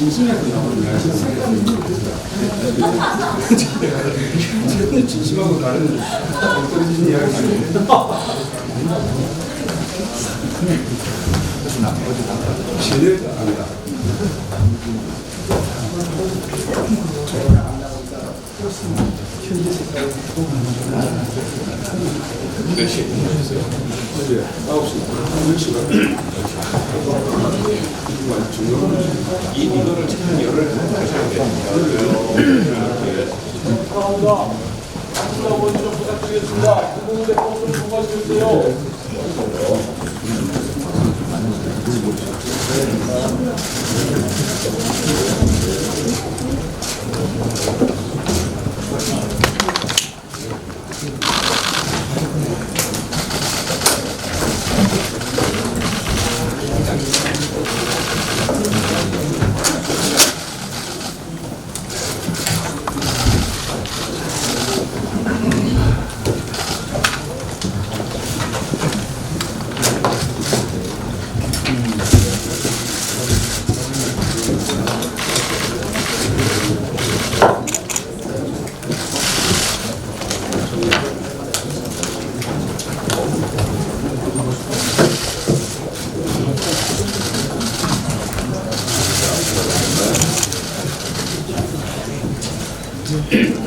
진심하게 나오는 거야. 진심하고 다른 떨어지는 이야기 아니에요. 신뢰가 아니다. 몇 시? 어제 9시. 10시가. 이거를 참 열을 하셔야 돼요. 감사합니다. 한번 먼저 부탁드리겠습니다. 그 부분에 꼭좀 통과해주세요.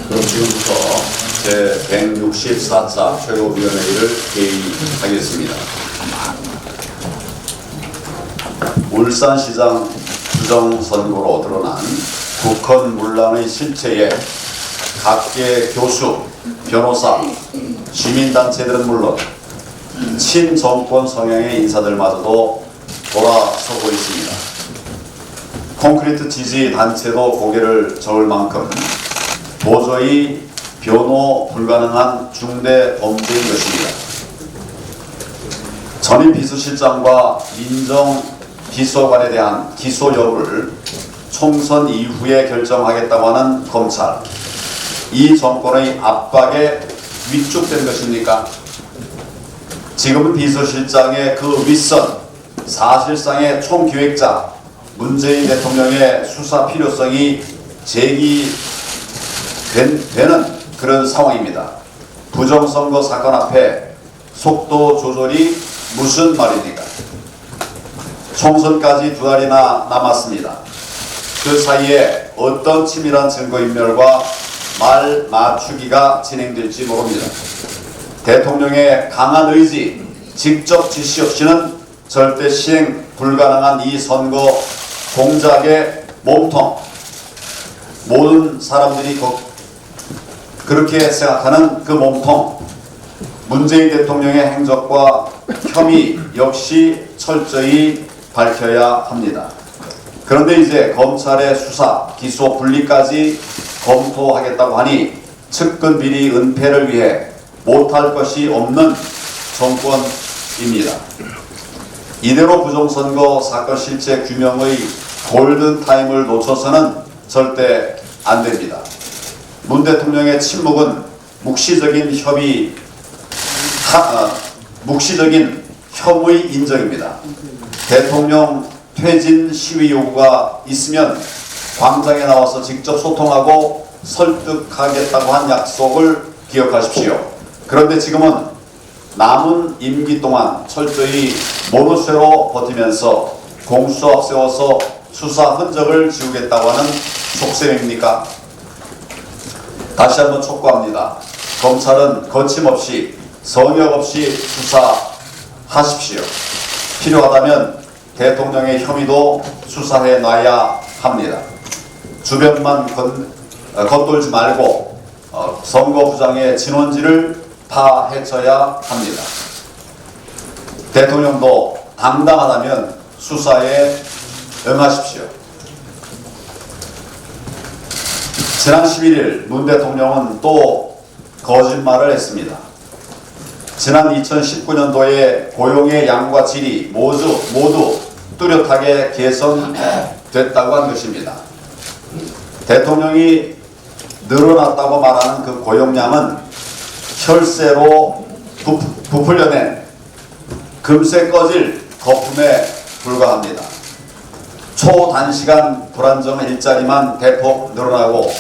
그럼 지금부터 제164차 최고위원회의를 개의하겠습니다. 울산시장 부정선거로 드러난 국헌 문란의 실체에 각계 교수, 변호사, 시민단체들은 물론 친정권 성향의 인사들마저도 돌아서고 있습니다. 콘크리트 지지 단체도 고개를 저을 만큼 도저히 변호 불가능한 중대 범죄인 것입니다. 전임 비서실장과 민정 비서관에 대한 기소 여부를 총선 이후에 결정하겠다고 하는 검찰, 이 정권의 압박에 위축된 것입니까? 지금은 비서실장의 그 윗선, 사실상의 총기획자 문재인 대통령의 수사 필요성이 제기되는 그런 상황입니다. 부정선거 사건 앞에 속도 조절이 무슨 말입니까? 총선까지 2달이나 남았습니다. 그 사이에 어떤 치밀한 증거인멸과 말 맞추기가 진행될지 모릅니다. 대통령의 강한 의지, 직접 지시 없이는 절대 시행 불가능한 이 선거 공작의 몸통, 모든 사람들이 그렇게 생각하는 그 몸통, 문재인 대통령의 행적과 혐의 역시 철저히 밝혀야 합니다. 그런데 이제 검찰의 수사, 기소 분리까지 검토하겠다고 하니 측근 비리 은폐를 위해 못할 것이 없는 정권입니다. 이대로 부정선거 사건 실체 규명의 골든타임을 놓쳐서는 절대 안 됩니다. 문 대통령의 침묵은 묵시적인 혐의 인정입니다. 대통령 퇴진 시위 요구가 있으면 광장에 나와서 직접 소통하고 설득하겠다고 한 약속을 기억하십시오. 그런데 지금은 남은 임기 동안 철저히 모르쇠로 버티면서 공수처 세워서 수사 흔적을 지우겠다고 하는 속셈입니까? 다시 한번 촉구합니다. 검찰은 거침없이 성역 없이 수사하십시오. 필요하다면 대통령의 혐의도 수사해 놔야 합니다. 주변만 겉돌지 말고 선거 부장의 진원지를 파헤쳐야 합니다. 대통령도 당당하다면 수사에 응하십시오. 지난 11일 문 대통령은 또 거짓말을 했습니다. 지난 2019년도에 고용의 양과 질이 모두 뚜렷하게 개선됐다고 한 것입니다. 대통령이 늘어났다고 말하는 그 고용량은 혈세로 부풀려낸 금세 꺼질 거품에 불과합니다. 초단시간 불안정 일자리만 대폭 늘어나고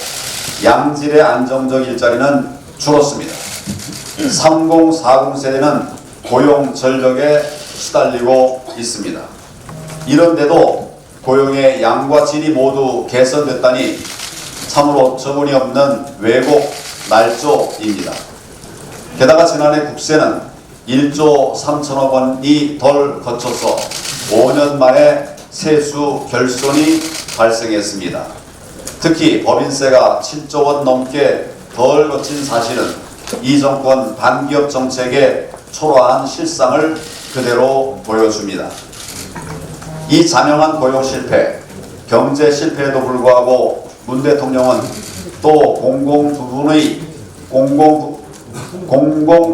양질의 안정적 일자리는 줄었습니다. 3040 세대는 고용 절벽에 시달리고 있습니다. 이런데도 고용의 양과 질이 모두 개선됐다니 참으로 어처구니없는 왜곡 날조입니다. 게다가 지난해 국세는 1조 3천억 원이 덜 거쳐서 5년 만에 세수 결손이 발생했습니다. 특히 법인세가 7조 원 넘게 덜 거친 사실은 이 정권 반기업 정책의 초라한 실상을 그대로 보여줍니다. 이 잔영한 고용 실패, 경제 실패에도 불구하고 문 대통령은 또 공공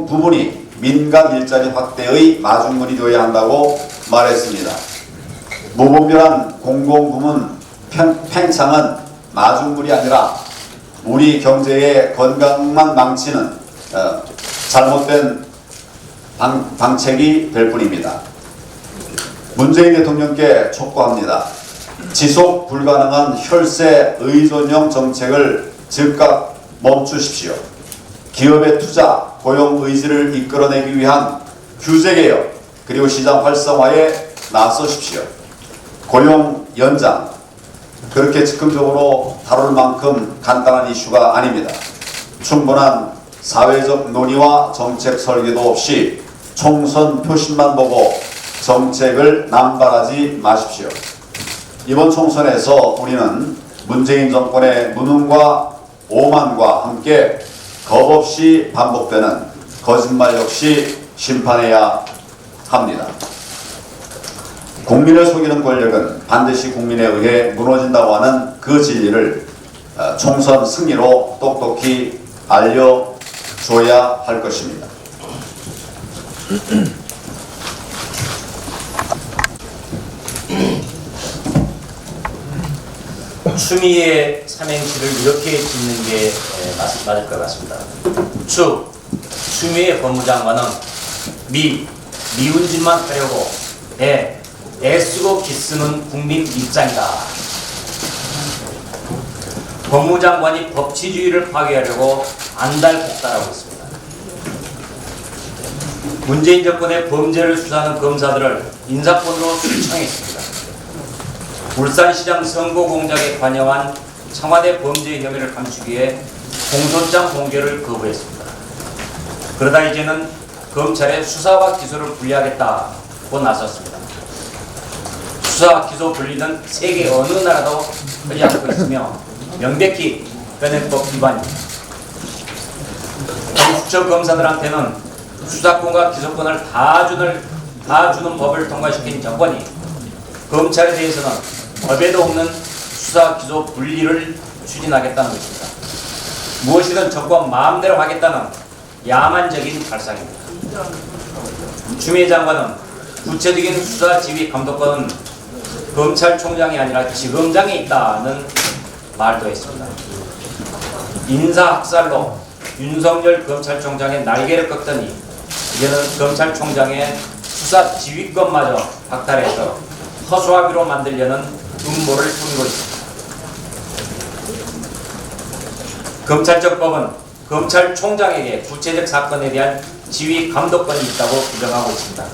부문이 민간 일자리 확대의 마중물이 되어야 한다고 말했습니다. 무분별한 공공부문 팽창은 마중물이 아니라 우리 경제의 건강만 망치는 잘못된 방책이 될 뿐입니다. 문재인 대통령께 촉구합니다. 지속 불가능한 혈세 의존형 정책을 즉각 멈추십시오. 기업의 투자, 고용 의지를 이끌어내기 위한 규제개혁 그리고 시장 활성화에 나서십시오. 고용 연장, 그렇게 즉흥적으로 다룰 만큼 간단한 이슈가 아닙니다. 충분한 사회적 논의와 정책 설계도 없이 총선 표심만 보고 정책을 남발하지 마십시오. 이번 총선에서 우리는 문재인 정권의 무능과 오만과 함께 겁없이 반복되는 거짓말 역시 심판해야 합니다. 국민을 속이는 권력은 반드시 국민에 의해 무너진다고 하는 그 진리를 총선 승리로 똑똑히 알려줘야 할 것입니다. 추미애 삼행시를 이렇게 짓는 게 맞을 것 같습니다. 추미애 법무장관은 미운 짓만 하려고 애쓰고 기쓰는 국민 입장이다. 법무장관이 법치주의를 파괴하려고 안달복달하고 있습니다. 문재인 정권의 범죄를 수사하는 검사들을 인사권으로 출청했습니다. 울산시장 선거 공작에 관여한 청와대 범죄 혐의를 감추기 위해 공소장 공개를 거부했습니다. 그러다 이제는 검찰의 수사와 기소를 분리하겠다고 나섰습니다. 수사와 기소 분리는 세계 어느 나라도 하지 않고 있으며 명백히 현행법 위반입니다. 공수처 검사들한테는 수사권과 기소권을 다 주는 법을 통과시킨 정권이 검찰에 대해서는 법에도 없는 수사 기소 분리를 추진하겠다는 것입니다. 무엇이든 정권 마음대로 하겠다는 야만적인 발상입니다. 추미애 장관은 구체적인 수사 지휘 감독권은 검찰총장이 아니라 지검장에 있다는 말도 했습니다. 인사학살로 윤석열 검찰총장의 날개를 꺾더니 이제는 검찰총장의 수사 지휘권마저 박탈해서 허수아비로 만들려는 음모를 꾸미고 있습니다. 검찰청법은 검찰총장에게 구체적 사건에 대한 지휘 감독권이 있다고 규정하고 있습니다.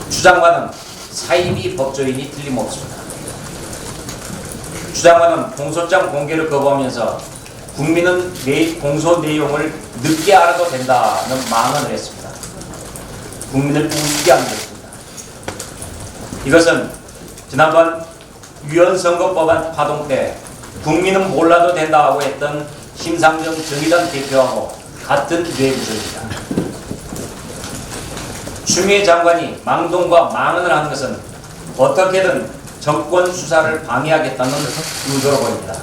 추 장관은 사이비 법조인이 틀림없습니다. 추 장관은 공소장 공개를 거부하면서 국민은 공소 내용을 늦게 알아도 된다는 망언을 했습니다. 국민을 우습게 한 것입니다. 이것은 지난번 위헌선거법안 파동 때 국민은 몰라도 된다고 했던 심상정 정의당 대표하고 같은 뇌구조입니다. 추미애 장관이 망동과 망언을 하는 것은 어떻게든 정권 수사를 방해하겠다는 의도로 보입니다.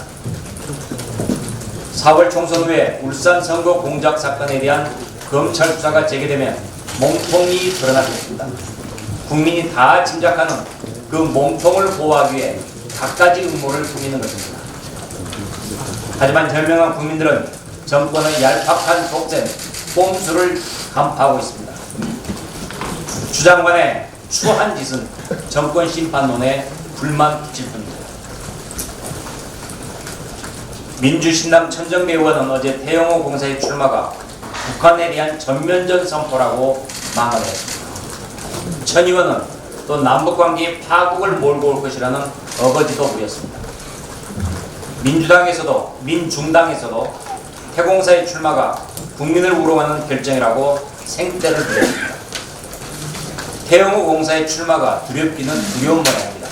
4월 총선 후에 울산 선거 공작 사건에 대한 검찰 수사가 재개되면 몸통이 드러나겠습니다. 국민이 다 짐작하는 그 몸통을 보호하기 위해 갖가지 음모를 꾸미는 것입니다. 하지만 현명한 국민들은 정권의 얄팍한 독재, 꼼수를 간파하고 있습니다. 추 장관의 추한 짓은 정권 심판론에 불만 붙일 뿐입니다. 민주신당 천정배 의원은 어제 태영호 공사의 출마가 북한에 대한 전면전 선포라고 망언을 했습니다. 천 의원은 또 남북관계의 파국을 몰고 올 것이라는 어거지도 부렸습니다. 민주당에서도 민중당에서도 태공사의 출마가 국민을 우롱하는 결정이라고 생떼를 부렸습니다. 태영호 공사의 출마가 두렵기는 두려운 모양입니다.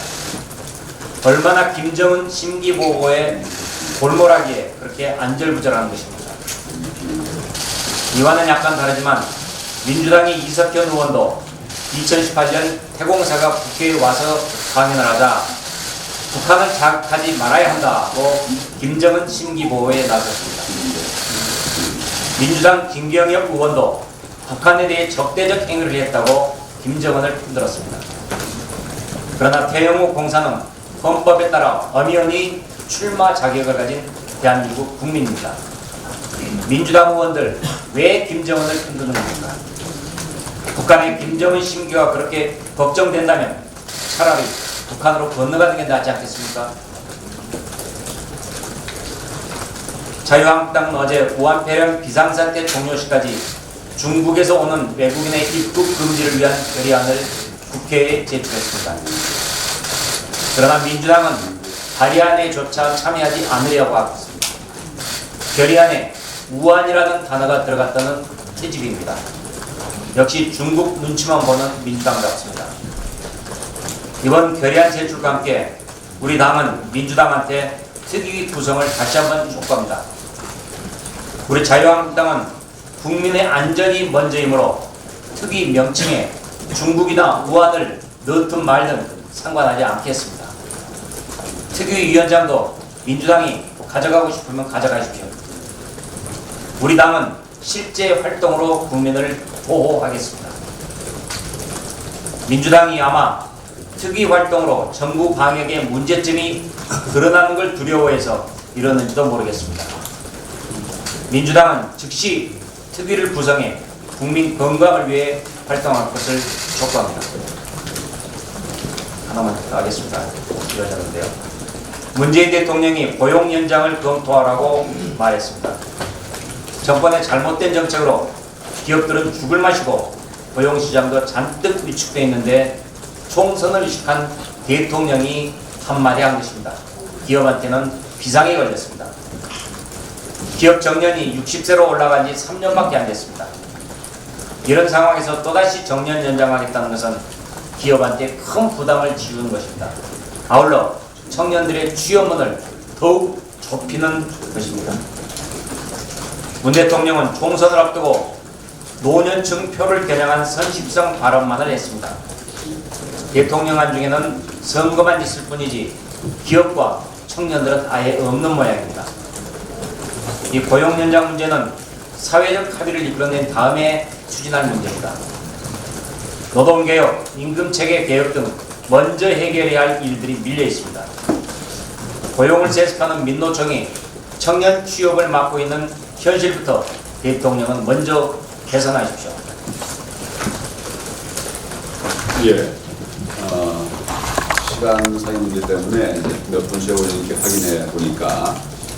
얼마나 김정은 심기보고에 골몰하기에 그렇게 안절부절하는 것입니다. 이와는 약간 다르지만 민주당의 이석현 의원도 2018년 태공사가 국회에 와서 강연을 하자 북한을 자극하지 말아야 한다고 김정은 심기보호에 나섰습니다. 민주당 김경엽 의원도 북한에 대해 적대적 행위를 했다고 김정은을 흔들었습니다. 그러나 태영호 공사는 헌법에 따라 엄연히 출마 자격을 가진 대한민국 국민입니다. 민주당 의원들 왜 김정은을 흔드는 겁니까? 북한의 김정은 심기가 그렇게 걱정된다면 차라리 북한으로 건너가는 게 낫지 않겠습니까? 자유한국당은 어제 우한폐렴 비상사태 종료시까지 중국에서 오는 외국인의 입국 금지를 위한 결의안을 국회에 제출했습니다. 그러나 민주당은 발의안에조차 참여하지 않으려고 하고 있습니다. 결의안에 우한이라는 단어가 들어갔다는 트집입니다. 역시 중국 눈치만 보는 민주당답습니다. 이번 결의안 제출과 함께 우리 당은 민주당한테 특위 구성을 다시 한번 촉구합니다. 우리 자유한국당은 국민의 안전이 먼저이므로 특위 명칭에 중국이나 우한을 넣든 말든 상관하지 않겠습니다. 특위위원장도 민주당이 가져가고 싶으면 가져가십시오. 우리 당은 실제 활동으로 국민을 보호하겠습니다. 민주당이 아마 특위 활동으로 정부 방역의 문제점이 드러나는 걸 두려워해서 이러는지도 모르겠습니다. 민주당은 즉시 특위를 구성해 국민 건강을 위해 활동할 것을 촉구합니다. 하나만 더 하겠습니다. 이러자는데요. 문재인 대통령이 고용 연장을 검토하라고 말했습니다. 정권의 잘못된 정책으로 기업들은 죽을 맛이고 고용시장도 잔뜩 위축되어 있는데 총선을 의식한 대통령이 한마디 한 것입니다. 기업한테는 비상이 걸렸습니다. 기업 정년이 60세로 올라간 지 3년밖에 안 됐습니다. 이런 상황에서 또다시 정년 연장하겠다는 것은 기업한테 큰 부담을 지우는 것입니다. 아울러 청년들의 취업문을 더욱 좁히는 것입니다. 문 대통령은 총선을 앞두고 노년층 표를 겨냥한 선심성 발언만을 했습니다. 대통령안 중에는 선거만 있을 뿐이지 기업과 청년들은 아예 없는 모양입니다. 이 고용연장 문제는 사회적 합의를 이끌어낸 다음에 추진할 문제입니다. 노동개혁, 임금체계 개혁 등 먼저 해결해야 할 일들이 밀려 있습니다. 고용을 세습하는 민노총이 청년 취업을 막고 있는 현실부터 대통령은 먼저 개선하십시오. 예. 시간상의 문제 때문에 몇 분 세월이 이렇게 확인해 보니까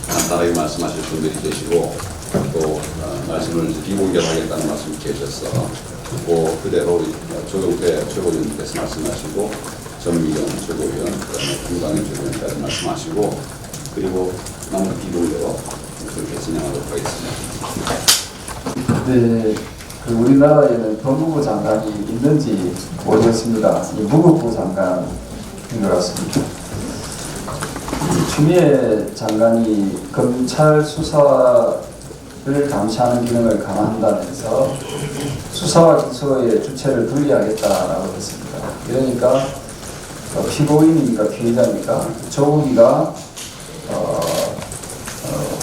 간단하게 말씀하실 분들이 계시고 또 말씀을 비공개하겠다는 말씀이 계셔서 그대로 조경태 최고위원께서 말씀하시고 정미경 최고위원, 그다음에 김광현 최고위원까지 말씀하시고 그리고 나머지 비공개로 그렇게 진행하도록 하겠습니다. 네, 우리나라에는 법무부 장관이 있는지 모르겠습니다. 이 무급부 장관인 것 같습니다. 추미애 장관이 검찰 수사를 감시하는 기능을 강화한다면서 수사와 기소의 주체를 분리하겠다라고 했습니다. 그러니까 피고인이니까 피해자니까 조국이가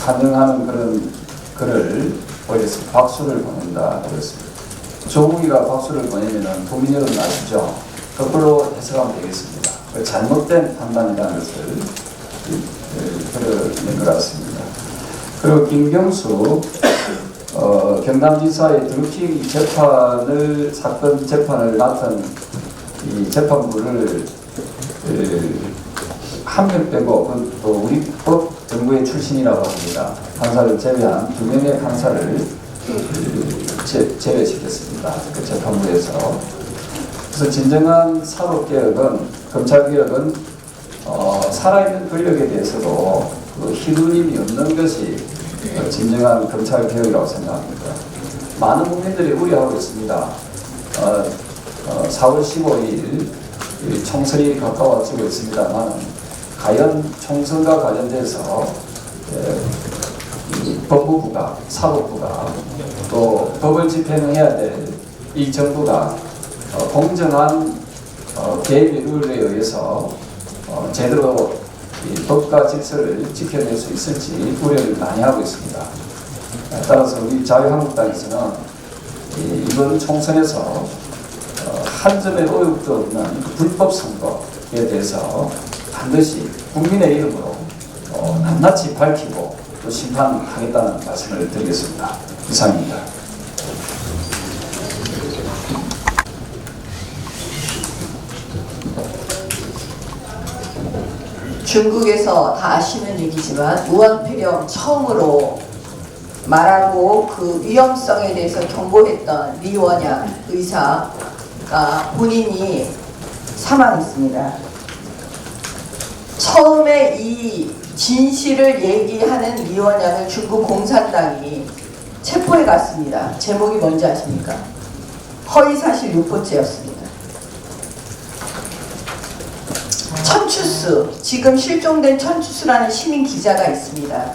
반영하는 그런 글을 보였습니다. 박수를 보낸다고 했습니다. 조국이가 박수를 보내면 도민 여러분 아시죠? 거꾸로 해석하면 되겠습니다. 잘못된 판단이라는 것을 드러낸 것 같습니다. 그리고 김경수 경남지사의 드루킹 사건 재판을 맡은 이 재판부를 한 명 빼고 또 우리 법 정부의 출신이라고 합니다. 판사를 제외한 2명의 판사를 제외시켰습니다. 그 재판부에서. 그래서 진정한 사법개혁은, 검찰개혁은 살아있는 권력에 대해서도 그 희두림이 없는 것이 진정한 검찰개혁이라고 생각합니다. 많은 국민들이 우려하고 있습니다. 4월 15일 총선이 가까워지고 있습니다만 과연 총선과 관련돼서 이 법무부가, 사법부가 또 법을 집행해야 될 이 정부가 공정한 개입 룰에 의해서 제대로 이 법과 질서를 지켜낼 수 있을지 우려를 많이 하고 있습니다. 따라서 우리 자유한국당에서는 이번 총선에서 한 점의 의혹도 없는 불법 선거에 대해서 반드시 국민의 이름으로 낱낱이 밝히고 또 심판하겠다는 말씀을 드리겠습니다. 이상입니다. 중국에서 다 아시는 얘기지만 무한폐렴 처음으로 말하고 그 위험성에 대해서 경고했던 리원양 의사가 본인이 사망했습니다. 처음에 이 진실을 얘기하는 리원양을 중국 공산당이 체포해 갔습니다. 제목이 뭔지 아십니까? 허위사실 유포죄였습니다. 천추수, 지금 실종된 천추수라는 시민 기자가 있습니다.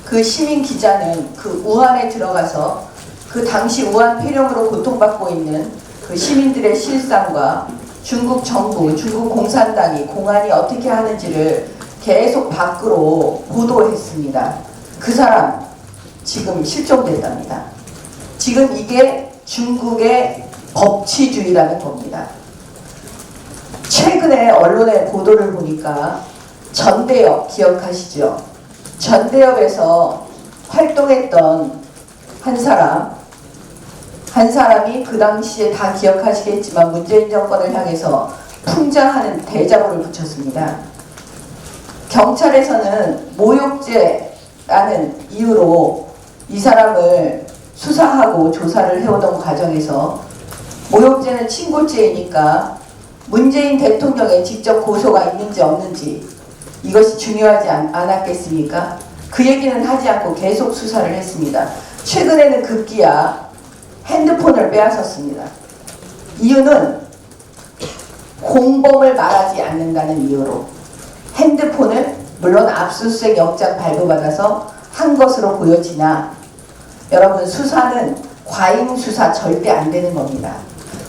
그 시민 기자는 그 우한에 들어가서 그 당시 우한 폐렴으로 고통받고 있는 그 시민들의 실상과 중국 정부, 중국 공산당이 공안이 어떻게 하는지를 계속 밖으로 보도했습니다. 그 사람 지금 실종됐답니다. 지금 이게 중국의 법치주의라는 겁니다. 최근에 언론의 보도를 보니까 전대협 기억하시죠? 전대협에서 활동했던 한 사람이 그 당시에 다 기억하시겠지만 문재인 정권을 향해서 풍자하는 대자보를 붙였습니다. 경찰에서는 모욕죄라는 이유로 이 사람을 수사하고 조사를 해오던 과정에서 모욕죄는 친고죄이니까 문재인 대통령의 직접 고소가 있는지 없는지 이것이 중요하지 않았겠습니까? 그 얘기는 하지 않고 계속 수사를 했습니다. 최근에는 급기야 핸드폰을 빼앗았습니다. 이유는 공범을 말하지 않는다는 이유로 핸드폰을 물론 압수수색 영장 발부받아서 한 것으로 보여지나 여러분 수사는 과잉 수사 절대 안 되는 겁니다.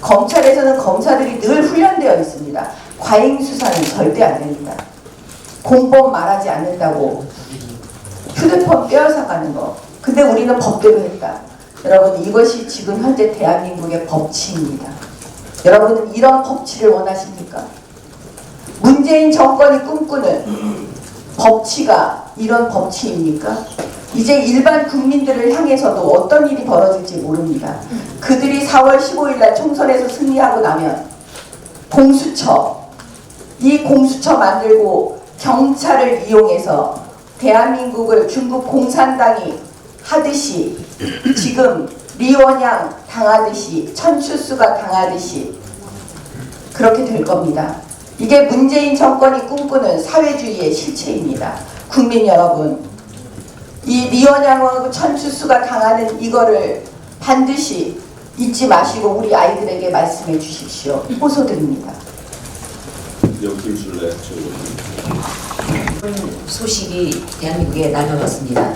검찰에서는 검사들이 늘 훈련되어 있습니다. 과잉 수사는 절대 안 됩니다. 공범 말하지 않는다고 휴대폰 빼앗아가는 거. 근데 우리는 법대로 했다. 여러분 이것이 지금 현재 대한민국의 법치입니다. 여러분은 이런 법치를 원하십니까? 문재인 정권이 꿈꾸는 법치가 이런 법치입니까? 이제 일반 국민들을 향해서도 어떤 일이 벌어질지 모릅니다. 그들이 4월 15일 날 총선에서 승리하고 나면 공수처, 이 공수처 만들고 경찰을 이용해서 대한민국을 중국 공산당이 하듯이 지금 리원양 당하듯이 천추수가 당하듯이 그렇게 될 겁니다. 이게 문재인 정권이 꿈꾸는 사회주의의 실체입니다. 국민 여러분, 이 리원양하고 천추수가 당하는 이거를 반드시 잊지 마시고 우리 아이들에게 말씀해 주십시오. 호소드립니다. 김술래 소식이 대한민국에 날려왔습니다.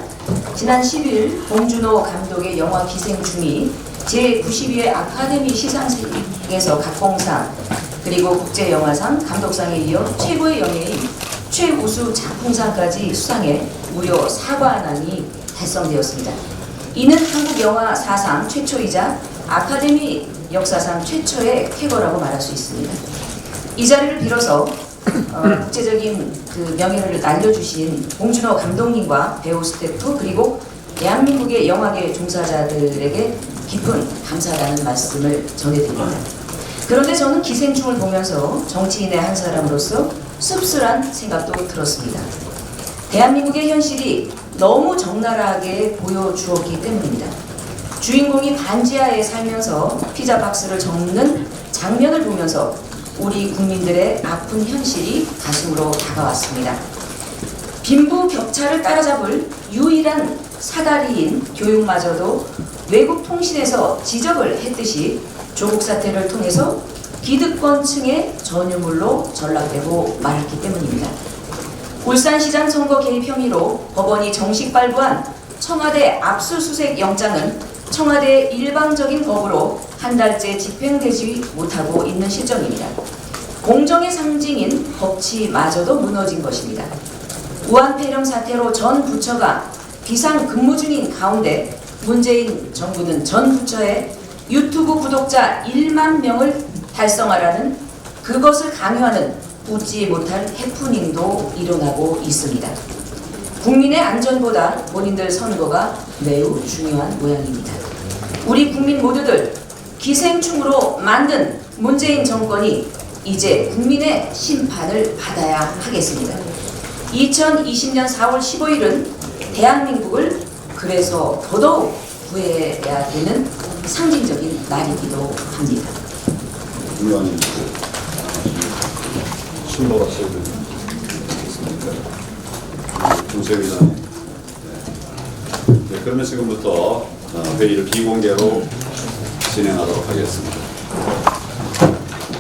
지난 10일 봉준호 감독의 영화 기생충이 제92회 아카데미 시상식에서 각본상 그리고 국제영화상, 감독상에 이어 최고의 영예인 최우수 작품상까지 수상해 무려 사관왕이 달성되었습니다. 이는 한국 영화 사상 최초이자 아카데미 역사상 최초의 쾌거라고 말할 수 있습니다. 이 자리를 빌어서 국제적인 그 명예를 날려주신 봉준호 감독님과 배우 스태프 그리고 대한민국의 영화계 종사자들에게 깊은 감사하다는 말씀을 전해드립니다. 그런데 저는 기생충을 보면서 정치인의 한 사람으로서 씁쓸한 생각도 들었습니다. 대한민국의 현실이 너무 적나라하게 보여주었기 때문입니다. 주인공이 반지하에 살면서 피자 박스를 접는 장면을 보면서 우리 국민들의 아픈 현실이 가슴으로 다가왔습니다. 빈부격차를 따라잡을 유일한 사다리인 교육마저도 외국 통신에서 지적을 했듯이 조국 사태를 통해서 기득권층의 전유물로 전락되고 말았기 때문입니다. 울산시장 선거 개입 혐의로 법원이 정식 발부한 청와대 압수수색 영장은 청와대의 일방적인 거부로 한 달째 집행되지 못하고 있는 실정입니다. 공정의 상징인 법치마저도 무너진 것입니다. 우한폐렴 사태로 전 부처가 비상 근무 중인 가운데 문재인 정부는 전 부처에 유튜브 구독자 1만 명을 달성하라는 그것을 강요하는 웃지 못할 해프닝도 일어나고 있습니다. 국민의 안전보다 본인들 선거가 매우 중요한 모양입니다. 우리 국민 모두들 기생충으로 만든 문재인 정권이 이제 국민의 심판을 받아야 하겠습니다. 2020년 4월 15일은 대한민국을 그래서 더더욱 구해야 되는 상징적인 날이기도 합니다. 의원님 신보라 있습니까? 중세위원님. 네, 그러면 지금부터 회의를 비공개로 진행하도록 하겠습니다.